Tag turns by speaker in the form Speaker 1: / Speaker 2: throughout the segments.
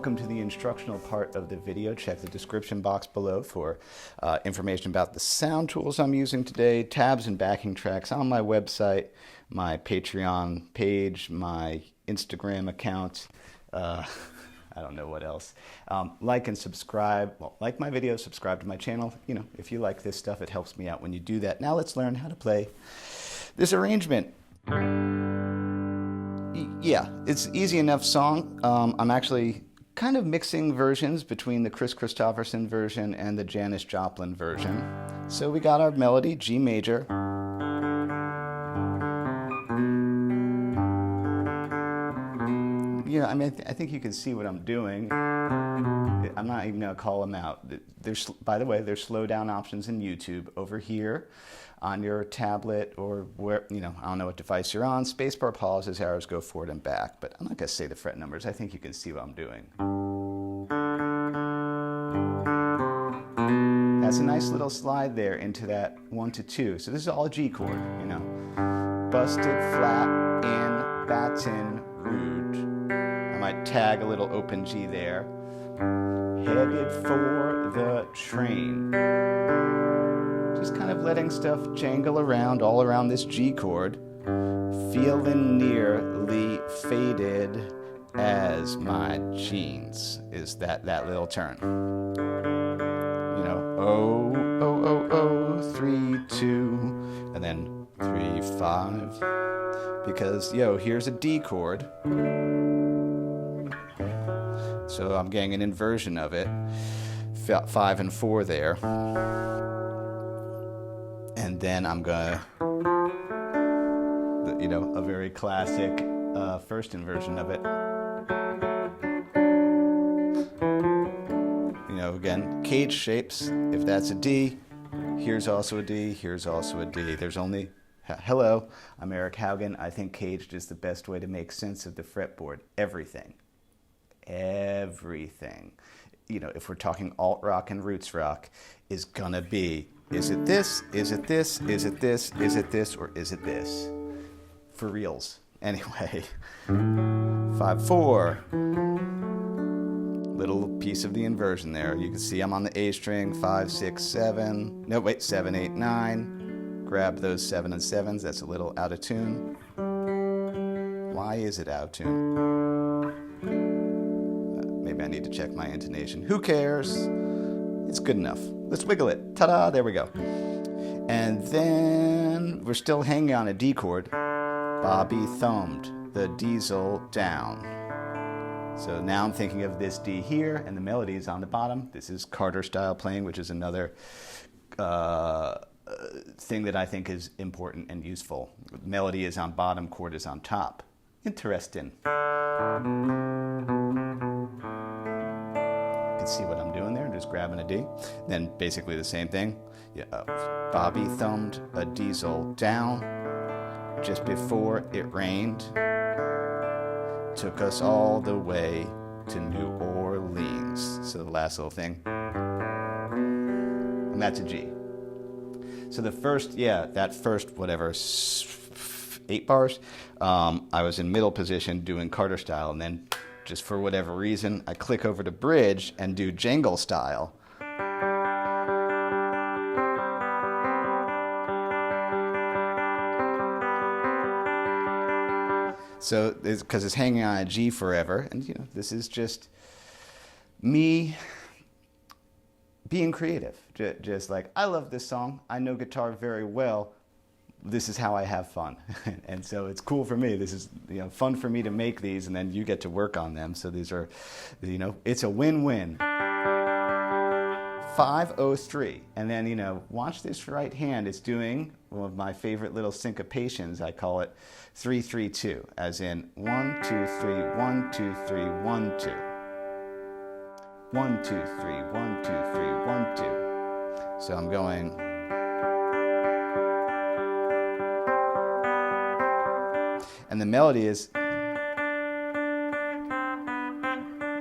Speaker 1: welcome to the instructional part of the video. Check the description box below for information about the sound tools I'm using today, tabs and backing tracks on my website, my Patreon page, my Instagram account, I don't know what else. Like and subscribe. Well, like my videos, subscribe to my channel. You know, if you like this stuff, it helps me out when you do that. Now let's learn how to play this arrangement. Yeah, it's an easy enough song. I'm actually kind of mixing versions between the Kris Kristofferson version and the Janis Joplin version. So we got our melody, G major. Yeah, I mean, I think you can see what I'm doing. I'm not even going to call them out. By the way, there's slow down options in YouTube over here on your tablet or where, you know, I don't know what device you're on. Spacebar pauses, arrows go forward and back, but I'm not going to say the fret numbers. I think you can see what I'm doing. That's a nice little slide there into that 1 to 2. So this is all a G chord, you know. Busted flat in Baton Rouge. I might tag a little open G there. Headed for the train. Just kind of letting stuff jangle around all around this G chord. Feeling nearly faded as my jeans is that little turn. You know, oh, oh, oh, oh, 3, 2, and then 3, 5. Because, yo, here's a D chord. So I'm getting an inversion of it. 5 and 4 there. And then I'm gonna, you know, a very classic first inversion of it. You know, again, cage shapes. If that's a D, here's also a D, here's also a D. There's only, hello, I'm Eric Haugen. I think caged is the best way to make sense of the fretboard. Everything. Everything. You know, if we're talking alt rock and roots rock, is gonna be, is it this, is it this, is it this, is it this, or is it this? For reals. Anyway, 5, 4. Little piece of the inversion there. You can see I'm on the A string, 5, 6, 7. No, wait, 7, 8, 9. Grab those 7 and 7s. That's a little out of tune. Why is it out of tune? Maybe I need to check my intonation. Who cares? It's good enough. Let's wiggle it. Ta-da, there we go. And then we're still hanging on a D chord. Bobby thumbed the diesel down. So now I'm thinking of this D here, and the melody is on the bottom. This is Carter style playing, which is another thing that I think is important and useful. Melody is on bottom, chord is on top. Interesting. You can see what I'm doing there, just grabbing a D. Then basically the same thing. Yeah, Bobby thumbed a diesel down just before it rained. Took us all the way to New Orleans. So the last little thing. And that's a G. So the first, that first, whatever, 8 bars, I was in middle position doing Carter style, and then just for whatever reason, I click over to bridge and do jangle style. So, because it's hanging on a G forever, and you know, this is just me being creative. Just like, I love this song, I know guitar very well, this is how I have fun. And so it's cool for me. This is, you know, fun for me to make these, and then you get to work on them. So these are, you know, it's a win-win. 5-0-3. And then, you know, watch this right hand. It's doing one of my favorite little syncopations. I call it 3-3-2, as in 1, 2, 3, 1, 2, 3, 1, 2. 1, 2, 3, 1, 2, 3, 1, 2. So I'm going. And the melody is,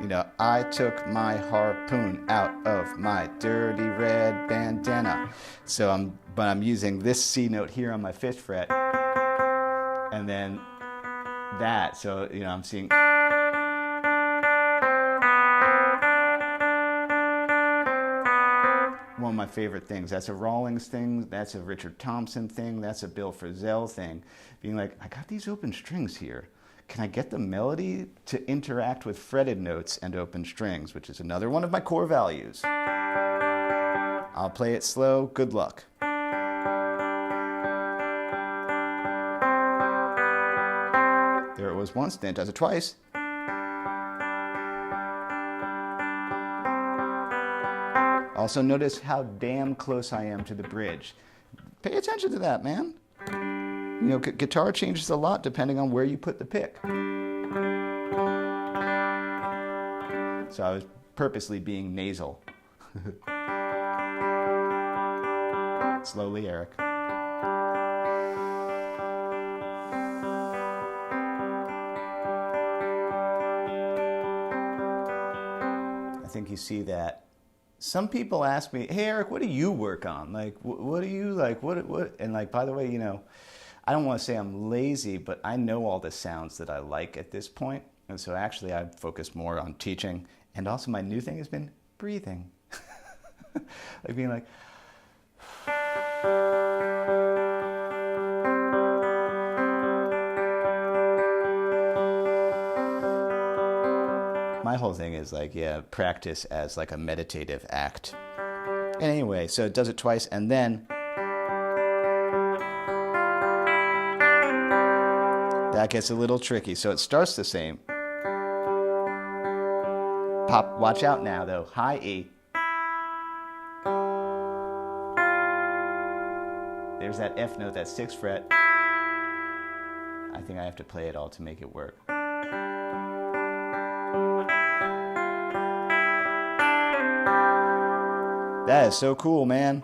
Speaker 1: you know, I took my harpoon out of my dirty red bandana. So I'm using this C note here on my 5th fret, and then that. So, you know, I'm seeing. one of my favorite things. That's a Rawlings thing. That's a Richard Thompson thing. That's a Bill Frisell thing. Being like, I got these open strings here. Can I get the melody to interact with fretted notes and open strings, which is another one of my core values. I'll play it slow. Good luck. There it was once, then it does it twice. Also notice how damn close I am to the bridge. Pay attention to that, man. You know, guitar changes a lot depending on where you put the pick. So I was purposely being nasal. Slowly, Eric. I think you see that. Some people ask me, hey, Eric, what do you work on? Like, what do you, like, what? And like, by the way, you know, I don't want to say I'm lazy, but I know all the sounds that I like at this point. And so actually I focus more on teaching. And also my new thing has been breathing. Like being like, my whole thing is like, yeah, practice as like a meditative act. And anyway, so it does it twice, and then that gets a little tricky. So it starts the same. Pop, watch out now though, high E. There's that F note, that 6th fret. I think I have to play it all to make it work. That is so cool, man.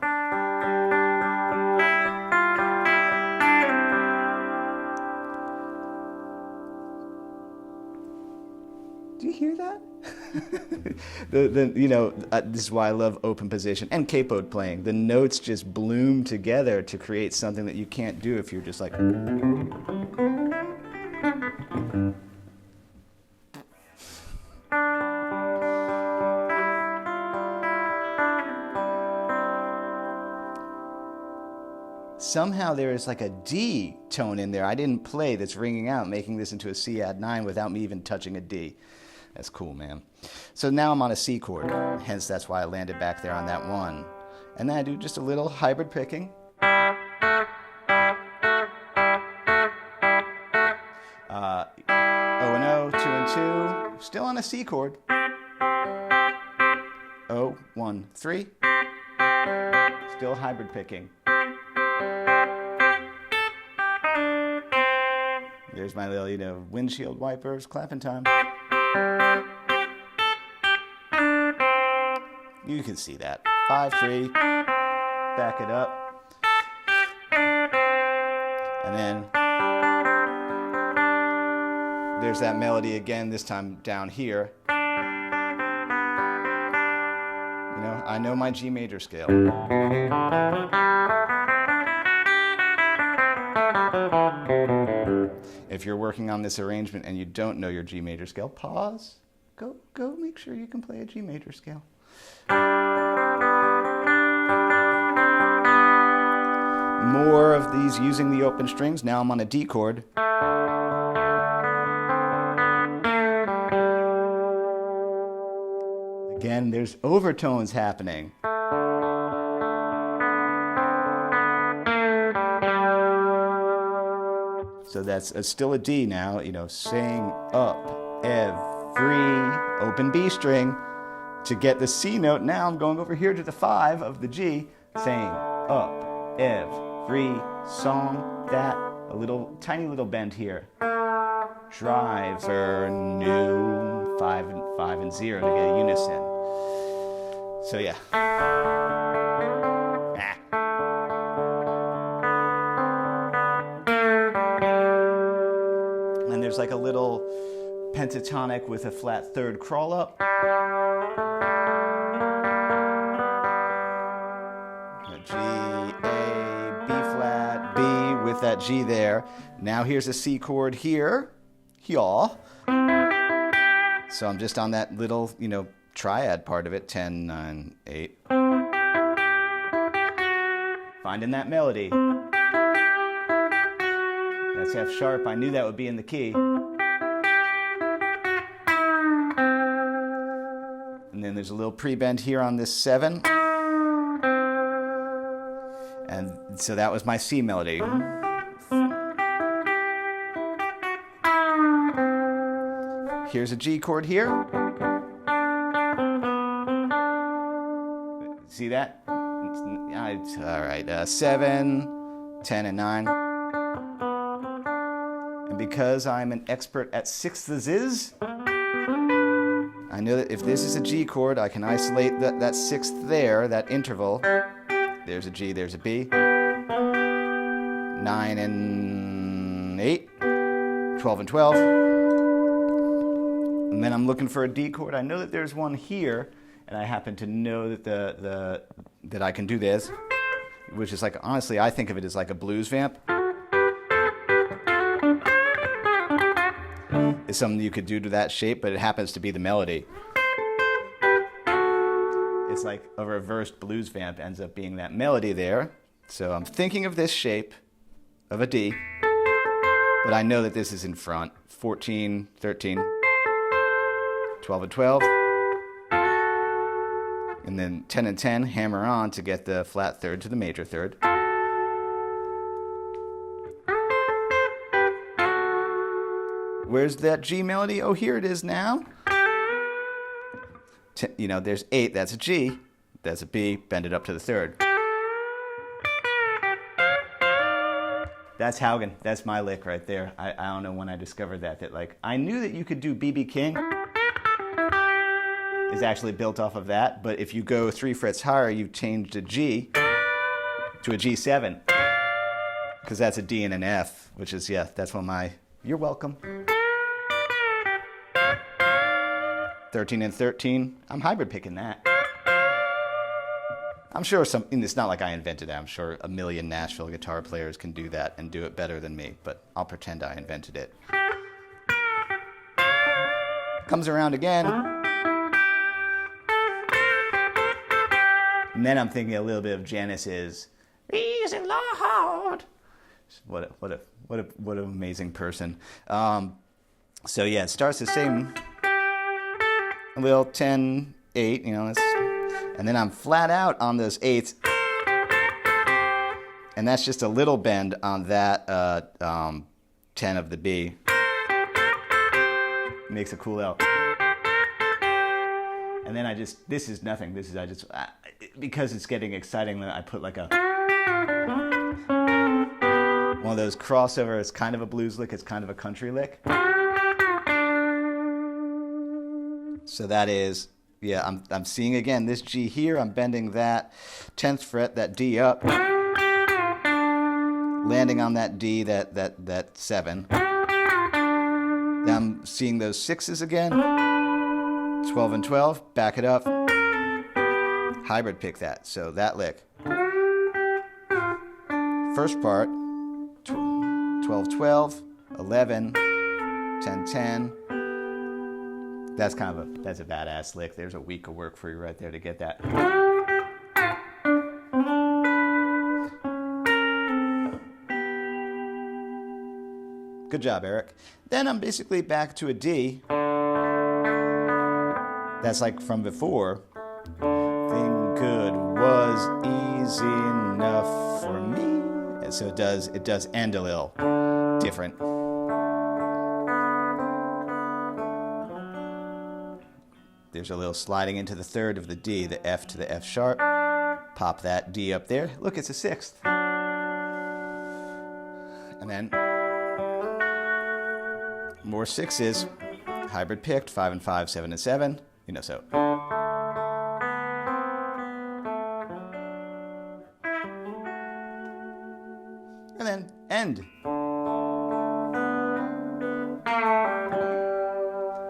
Speaker 1: Do you hear that? You know, this is why I love open position and capoed playing. The notes just bloom together to create something that you can't do if you're just like. Somehow there is like a D tone in there I didn't play that's ringing out, making this into a C add 9 without me even touching a D. That's cool, man. So now I'm on a C chord, hence that's why I landed back there on that 1. And then I do just a little hybrid picking. O and O, 2 and 2, still on a C chord. O, 1, 3, still hybrid picking. There's my little, you know, windshield wipers, clapping time. You can see that. 5, 3, back it up. And then there's that melody again, this time down here. You know, I know my G major scale. If you're working on this arrangement and you don't know your G major scale, pause. Go make sure you can play a G major scale. More of these using the open strings. Now I'm on a D chord. Again, there's overtones happening. So that's still a D now, you know, saying up, every, open B string. To get the C note, now I'm going over here to the 5 of the G, saying up, every, song, that, a little, tiny little bend here. Driver, new, 5 and 0 to get a unison. So yeah. And there's like a little pentatonic with a flat 3rd crawl up. G, A, B flat, B with that G there. Now here's a C chord here. Y'all. So I'm just on that little, you know, triad part of it. 10, 9, 8. finding that melody. That's F sharp. I knew that would be in the key. And then there's a little pre-bend here on this 7. And so that was my C melody. Here's a G chord here. See that? It's all right. 7, 10, and 9. And because I'm an expert at sixths, I know that if this is a G chord, I can isolate that sixth there, that interval. There's a G, there's a B. 9 and 8, 12 and 12. And then I'm looking for a D chord. I know that there's one here, and I happen to know that that I can do this, which is like, honestly, I think of it as like a blues vamp. It's something you could do to that shape, but it happens to be the melody. It's like a reversed blues vamp ends up being that melody there. So I'm thinking of this shape of a D, but I know that this is in front. 14, 13, 12 and 12. And then 10 and 10, hammer on to get the flat third to the major third. Where's that G melody? Oh, here it is now. You know, there's 8, that's a G, that's a B, bend it up to the third. That's Haugen, that's my lick right there. I don't know when I discovered that like, I knew that you could do B.B. King. Is actually built off of that, but if you go 3 frets higher, you've changed a G to a G7, because that's a D and an F, which is, yeah, that's one of my, you're welcome. 13 and 13, I'm hybrid picking that. I'm sure it's not like I invented it, I'm sure a million Nashville guitar players can do that and do it better than me, but I'll pretend I invented it. Comes around again. And then I'm thinking a little bit of Janis's "Easy Lord." What an amazing person. So yeah, it starts the same. A little 10, 8, you know, and then I'm flat out on those 8s, and that's just a little bend on that 10 of the B. Makes a cool L. And then this is nothing. Because it's getting exciting, I put like one of those crossover. It's kind of a blues lick. It's kind of a country lick. So that is, yeah, I'm seeing again this G here. I'm bending that 10th fret, that D up, landing on that D, that 7. Then I'm seeing those 6s again. 12 and 12, back it up, hybrid pick that, so that lick. First part, 12, 12, 11, 10, 10. That's a badass lick. There's a week of work for you right there to get that. Good job, Eric. Then I'm basically back to a D. That's like from before. Thing good was easy enough for me. And so it does end a little different. There's a little sliding into the third of the D, the F to the F sharp. Pop that D up there. Look, it's a 6th. And then more 6s. Hybrid picked, 5 and 5, 7 and 7. You know, so. And then end.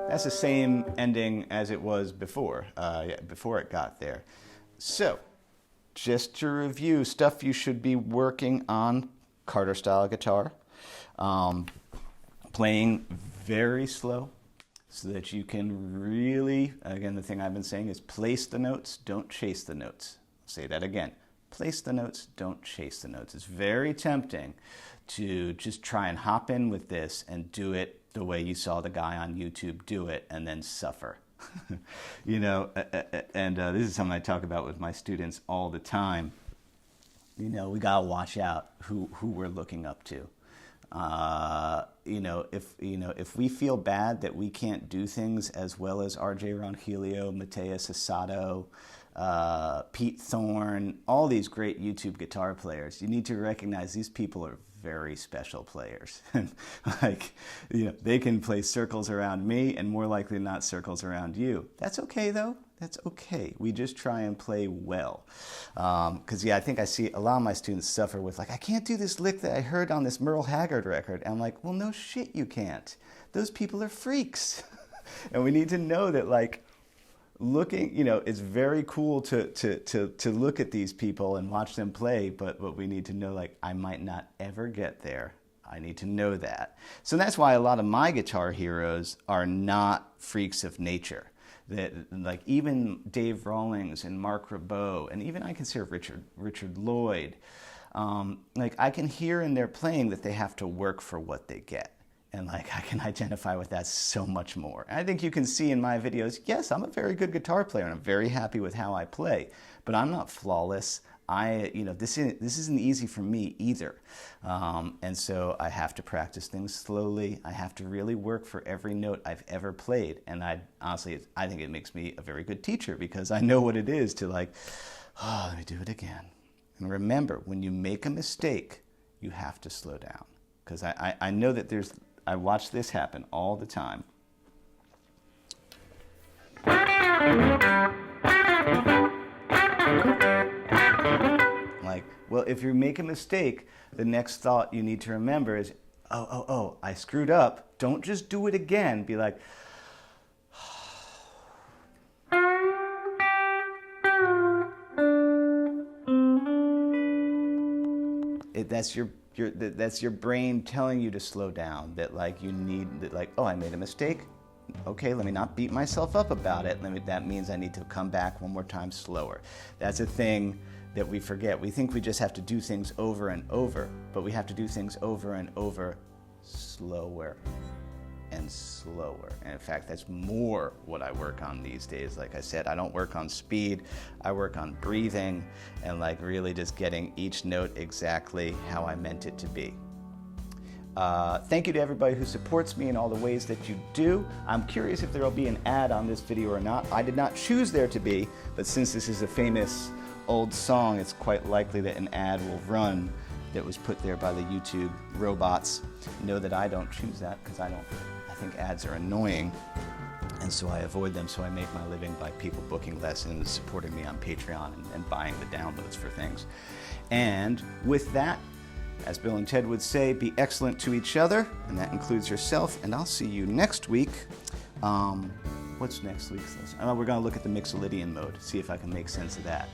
Speaker 1: That's the same ending as it was before, before it got there. So, just to review, stuff you should be working on Carter style guitar. Playing very slow so that you can really, again, the thing I've been saying is place the notes, don't chase the notes. I'll say that again. place the notes, don't chase the notes. It's very tempting to just try and hop in with this and do it the way you saw the guy on YouTube do it and then suffer. You know, and this is something I talk about with my students all the time. You know, we gotta watch out who we're looking up to. If we feel bad that we can't do things as well as R.J. Ronquillo, Mateus Asado, Pete Thorne, all these great YouTube guitar players, you need to recognize these people are very special players. Like, you know, they can play circles around me and more likely not circles around you. That's okay though. That's okay. We just try and play well. Because I think I see a lot of my students suffer with like, I can't do this lick that I heard on this Merle Haggard record. And I'm like, well, no shit you can't. Those people are freaks. And we need to know that, like, looking, you know, it's very cool to look at these people and watch them play, but we need to know, like, I might not ever get there. I need to know that. So that's why a lot of my guitar heroes are not freaks of nature. That, like, even Dave Rawlings and Mark Ribot, and even I consider Richard Lloyd, like, I can hear in their playing that they have to work for what they get. And, like, I can identify with that so much more. And I think you can see in my videos, yes, I'm a very good guitar player and I'm very happy with how I play, but I'm not flawless. This isn't easy for me either. And so I have to practice things slowly. I have to really work for every note I've ever played. And I think it makes me a very good teacher because I know what it is to, like, oh, let me do it again. And remember, when you make a mistake, you have to slow down. Because I know that I watch this happen all the time. Like, well, if you make a mistake, the next thought you need to remember is, oh, I screwed up. Don't just do it again. Be like, that's your brain telling you to slow down, that, like, you need, that, like, oh, I made a mistake. Okay, let me not beat myself up about it. That means I need to come back one more time slower. That's a thing that we forget. We think we just have to do things over and over, but we have to do things over and over slower and slower. And in fact, that's more what I work on these days. Like I said, I don't work on speed. I work on breathing and, like, really just getting each note exactly how I meant it to be. Thank you to everybody who supports me in all the ways that you do. I'm curious if there will be an ad on this video or not. I did not choose there to be, but since this is a famous old song, it's quite likely that an ad will run that was put there by the YouTube robots. Know that I don't choose that because I think ads are annoying, and so I avoid them. So I make my living by people booking lessons, supporting me on Patreon, and buying the downloads for things. And with that, as Bill and Ted would say, be excellent to each other, and that includes yourself. And I'll see you next week. What's next week's lesson? Oh, we're going to look at the Mixolydian mode, see if I can make sense of that.